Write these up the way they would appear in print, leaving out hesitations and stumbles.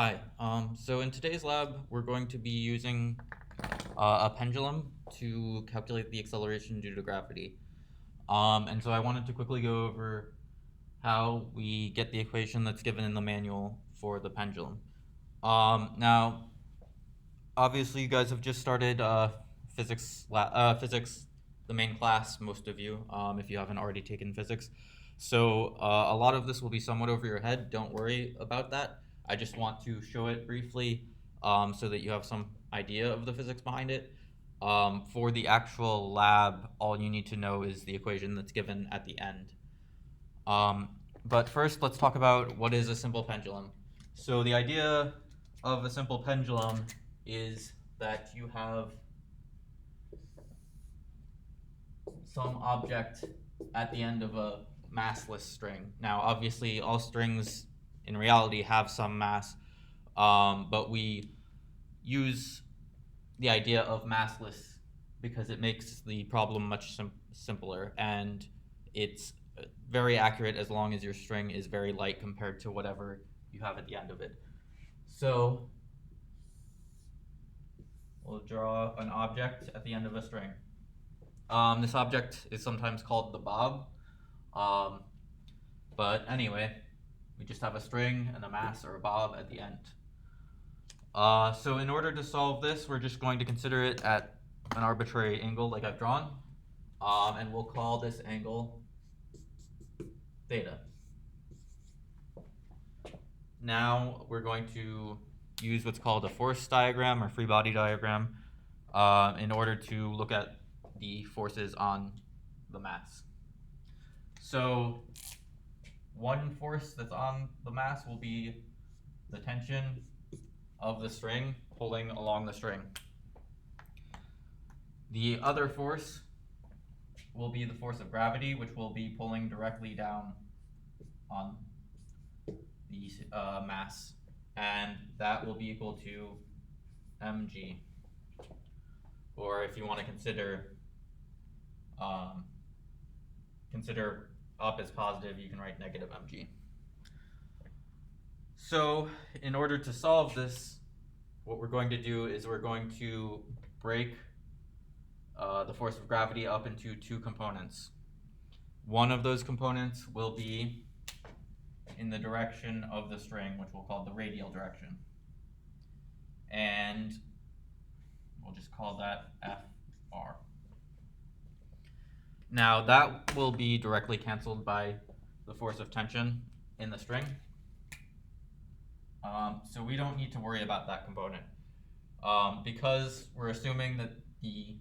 Hi. So in today's lab, we're going to be using a pendulum to calculate the acceleration due to gravity. And so I wanted to quickly go over how we get the equation that's given in the manual for the pendulum. Now, obviously, you guys have just started physics, the main class, most of you, if you haven't already taken physics. So a lot of this will be somewhat over your head. Don't worry about that. I just want to show it briefly so that you have some idea of the physics behind it. For the actual lab, all you need to know is the equation that's given at the end. Um, but first, let's talk about what is a simple pendulum. So the idea of a simple pendulum is that you have some object at the end of a massless string. Now, obviously, all strings in reality have some mass, but we use the idea of massless because it makes the problem much simpler, and it's very accurate as long as your string is very light compared to whatever you have at the end of it. So we'll draw an object at the end of a string. This object is sometimes called the bob. Um, but anyway, we just have a string and a mass or a bob at the end. So in order to solve this, we're just going to consider it at an arbitrary angle like I've drawn. And we'll call this angle theta. Now we're going to use what's called a force diagram or free body diagram in order to look at the forces on the mass. So one force that's on the mass will be the tension of the string pulling along the string. The other force will be the force of gravity, which will be pulling directly down on the mass, and that will be equal to mg. Or if you want to consider up as positive, you can write negative mg. So in order to solve this, what we're going to do is we're going to break the force of gravity up into two components. One of those components will be in the direction of the string, which we'll call the radial direction. And we'll just call that Fr. Now that will be directly canceled by the force of tension in the string. So we don't need to worry about that component. Because we're assuming that the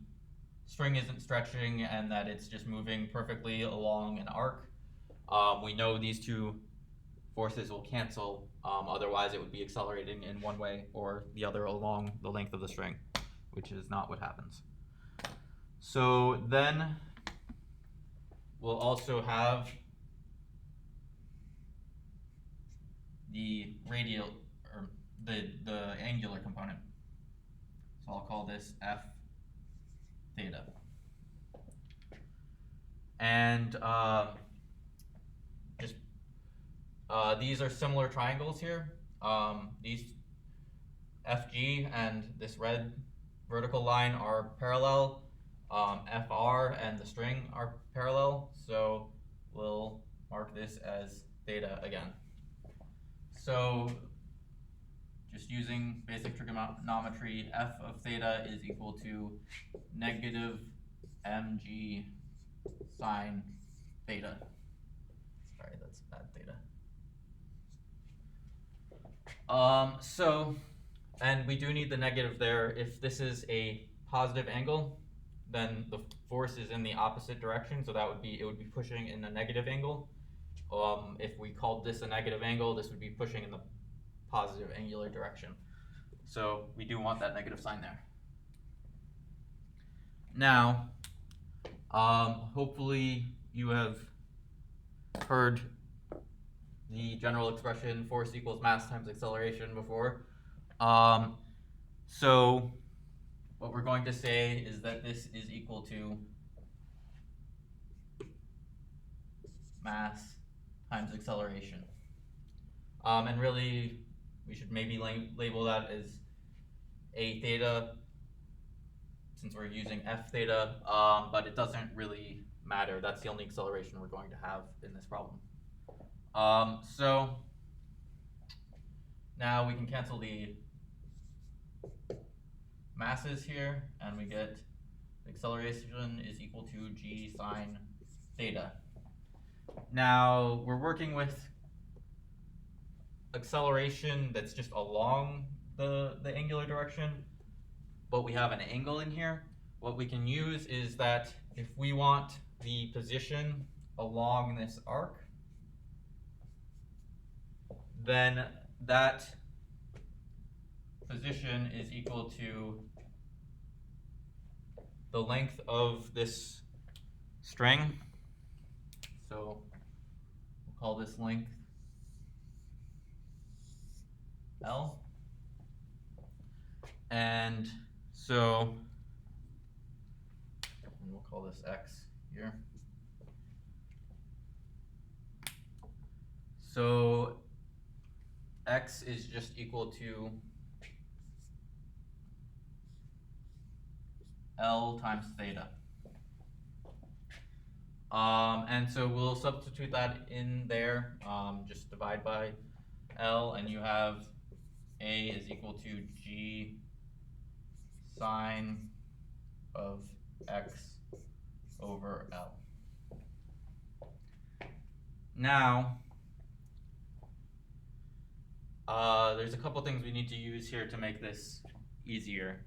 string isn't stretching and that it's just moving perfectly along an arc, we know these two forces will cancel, otherwise it would be accelerating in one way or the other along the length of the string, which is not what happens. So then we'll also have the radial, or the angular component. So I'll call this F theta. And these are similar triangles here. These FG and this red vertical line are parallel. FR and the string are parallel, so we'll mark this as theta again. So just using basic trigonometry, f of theta is equal to negative mg sine theta. Sorry, that's bad theta. And we do need the negative there. If this is a positive angle, then the force is in the opposite direction, so that would be, it would be pushing in a negative angle. If we called this a negative angle, this would be pushing in the positive angular direction. So we do want that negative sign there. Now, hopefully you have heard the general expression force equals mass times acceleration before. So what we're going to say is that this is equal to mass times acceleration. And really, we should maybe label that as a theta, since we're using f theta, but it doesn't really matter. That's the only acceleration we're going to have in this problem. So now we can cancel the masses here, and we get acceleration is equal to g sine theta. Now we're working with acceleration that's just along the angular direction, but we have an angle in here. What we can use is that if we want the position along this arc, then that position is equal to the length of this string. So we'll call this length L. And so we'll call this X here. So X is just equal to L times theta. And so we'll substitute that in there, just divide by L, and you have A is equal to G sine of X over L. Now, there's a couple things we need to use here to make this easier.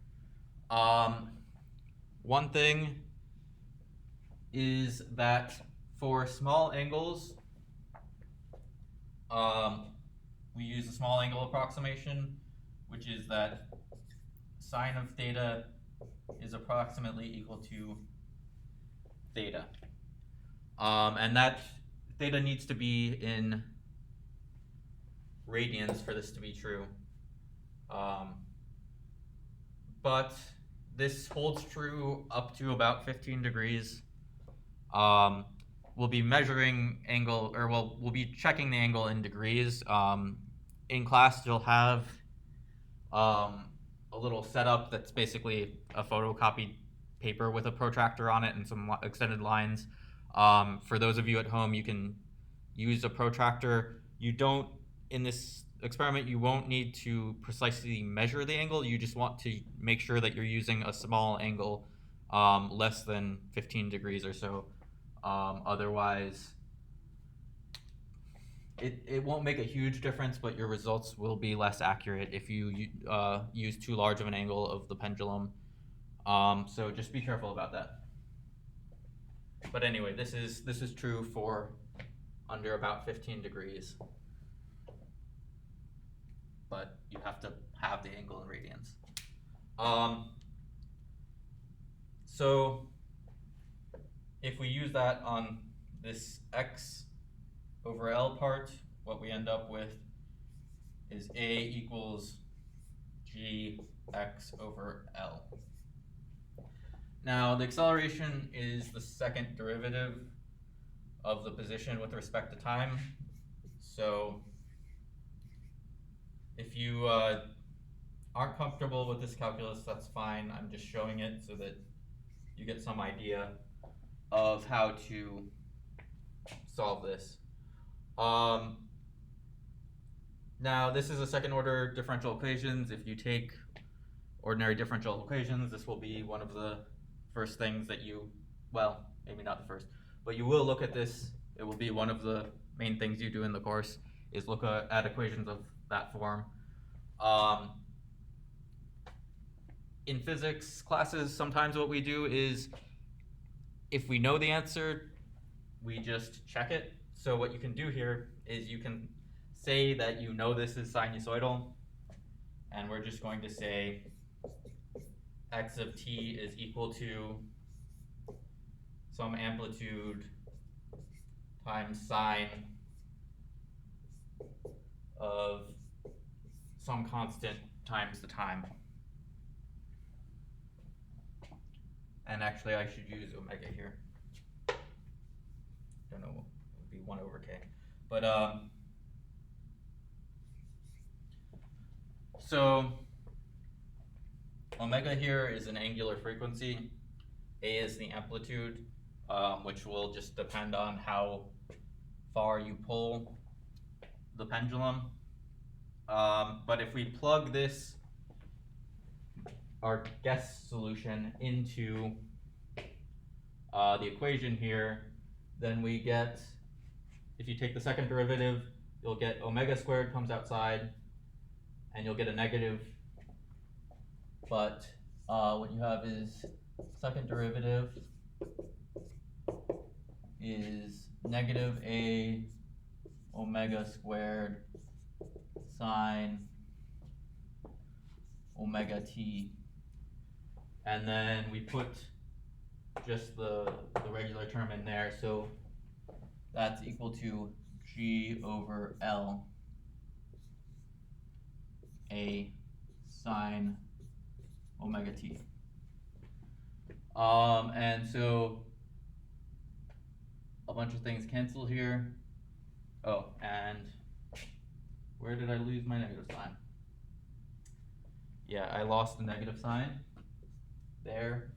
One thing is that for small angles, we use a small angle approximation, which is that sine of theta is approximately equal to theta. And that theta needs to be in radians for this to be true. But this holds true up to about 15 degrees. We'll be measuring angle, or we'll be checking the angle in degrees. In class, you'll have a little setup that's basically a photocopied paper with a protractor on it and some extended lines. For those of you at home, you can use a protractor. You don't, in this experiment, you won't need to precisely measure the angle. You just want to make sure that you're using a small angle, less than 15 degrees or so. Otherwise, it won't make a huge difference, but your results will be less accurate if you use too large of an angle of the pendulum. So just be careful about that. But anyway, this is true for under about 15 degrees. But you have to have the angle in radians. So if we use that on this X over L part, what we end up with is A equals G X over L. Now, the acceleration is the second derivative of the position with respect to time. So if you aren't comfortable with this calculus, that's fine. I'm just showing it so that you get some idea of how to solve this. Now, this is a second order differential equations. If you take ordinary differential equations, this will be one of the first things that you, well, maybe not the first, but you will look at this. It will be one of the main things you do in the course, is look at equations of that form. In physics classes, sometimes what we do is, if we know the answer, we just check it. So what you can do here is you can say that you know this is sinusoidal, and we're just going to say x of t is equal to some amplitude times sine of some constant times the time. And actually, I should use omega here. Don't know, it would be 1 over k. But So omega here is an angular frequency. A is the amplitude, which will just depend on how far you pull the pendulum. But if we plug this, our guess solution, into the equation here, then we get, if you take the second derivative, you'll get omega squared comes outside, and you'll get a negative. But what you have is second derivative is negative a omega squared sine omega t. And then we put just the regular term in there, so that's equal to g over L a sine omega t. And so a bunch of things cancel here. Oh, and where did I lose my negative sign? Yeah, I lost the negative sign. There.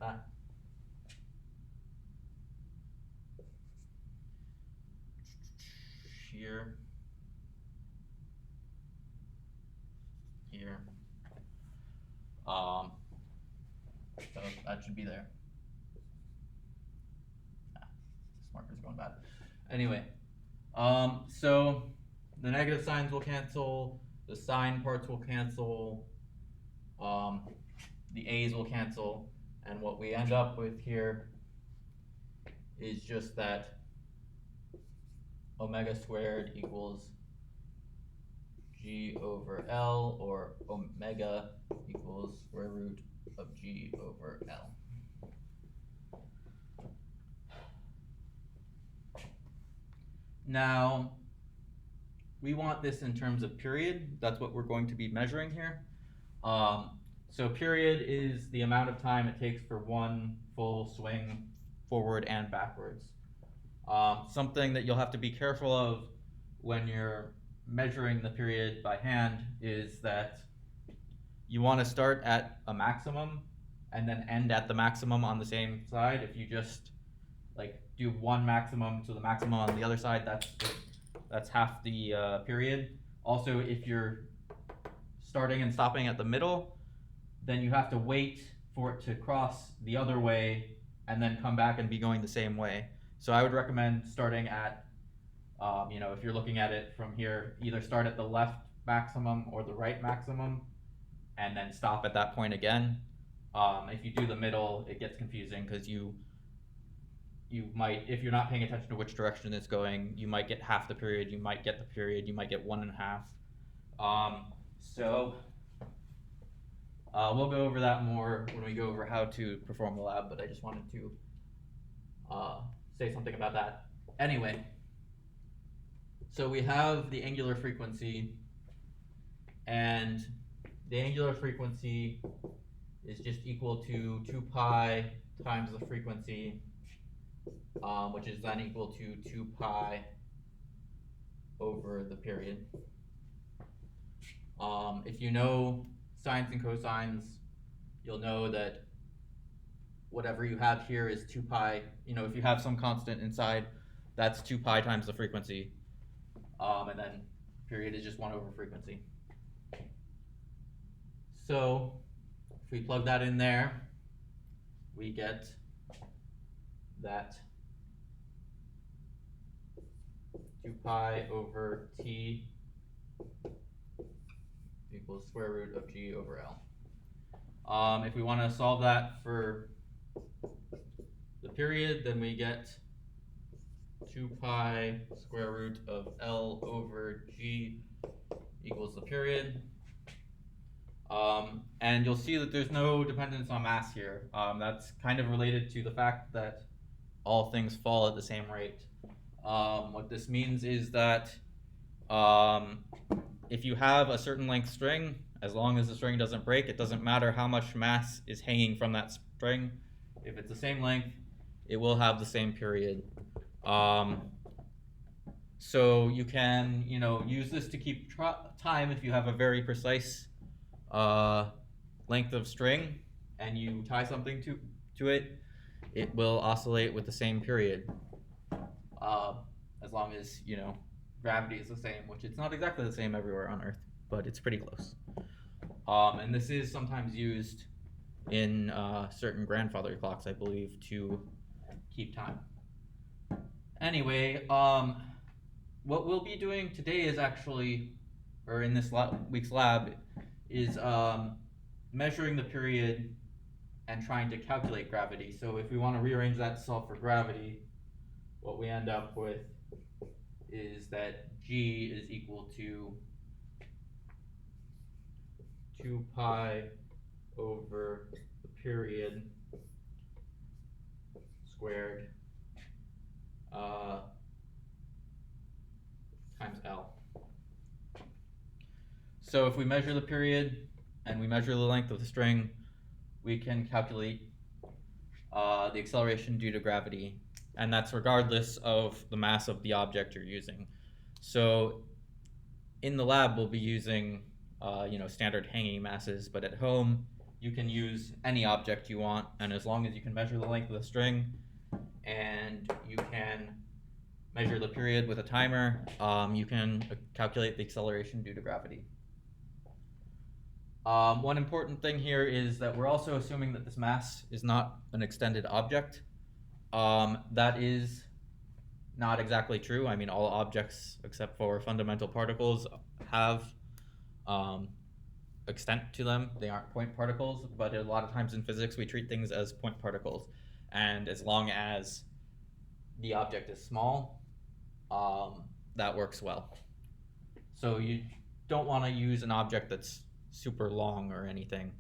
Here. Here. So that should be there. This marker's going bad. Anyway, so the negative signs will cancel, the sine parts will cancel, the a's will cancel, and what we end up with here is just that omega squared equals g over L, or omega equals square root of g over L. Now, we want this in terms of period. That's what we're going to be measuring here. So period is the amount of time it takes for one full swing forward and backwards. Something that you'll have to be careful of when you're measuring the period by hand is that you want to start at a maximum and then end at the maximum on the same side. If you just like do one maximum to the maximum on the other side, that's half the period. Also, if you're starting and stopping at the middle, then you have to wait for it to cross the other way and then come back and be going the same way. So I would recommend starting at, if you're looking at it from here, either start at the left maximum or the right maximum and then stop at that point again. If you do the middle, it gets confusing because you might, if you're not paying attention to which direction it's going, you might get half the period, you might get the period, you might get 1.5. So we'll go over that more when we go over how to perform the lab, but I just wanted to say something about that. Anyway, so we have the angular frequency, and the angular frequency is just equal to 2 pi times the frequency, which is then equal to 2 pi over the period. If you know sines and cosines, you'll know that whatever you have here is 2 pi. If you have some constant inside, that's 2 pi times the frequency. And then period is just 1 over frequency. So if we plug that in there, we get that 2 pi over t equals square root of g over L. If we want to solve that for the period, then we get 2 pi square root of L over g equals the period. And you'll see that there's no dependence on mass here. That's kind of related to the fact that all things fall at the same rate. What this means is that if you have a certain length string, as long as the string doesn't break, it doesn't matter how much mass is hanging from that string. If it's the same length, it will have the same period. So you can, use this to keep time if you have a very precise uh, length of string and you tie something to it, it will oscillate with the same period. Uh, as long as, gravity is the same, which it's not exactly the same everywhere on Earth, but it's pretty close. And this is sometimes used in certain grandfather clocks, I believe, to keep time. Anyway, what we'll be doing today is actually, or in this week's lab, is measuring the period and trying to calculate gravity. So if we want to rearrange that to solve for gravity, what we end up with is that G is equal to 2 pi over the period squared times L. So if we measure the period and we measure the length of the string, we can calculate the acceleration due to gravity, and that's regardless of the mass of the object you're using. So in the lab, we'll be using standard hanging masses, but at home, you can use any object you want, and as long as you can measure the length of the string and you can measure the period with a timer, you can calculate the acceleration due to gravity. One important thing here is that we're also assuming that this mass is not an extended object. That is not exactly true. I mean, all objects except for fundamental particles have extent to them. They aren't point particles, but a lot of times in physics we treat things as point particles. And as long as the object is small, that works well. So you don't want to use an object that's super long or anything.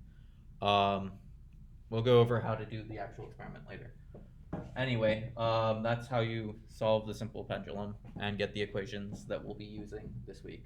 We'll go over how to do the actual experiment later. Anyway, that's how you solve the simple pendulum and get the equations that we'll be using this week.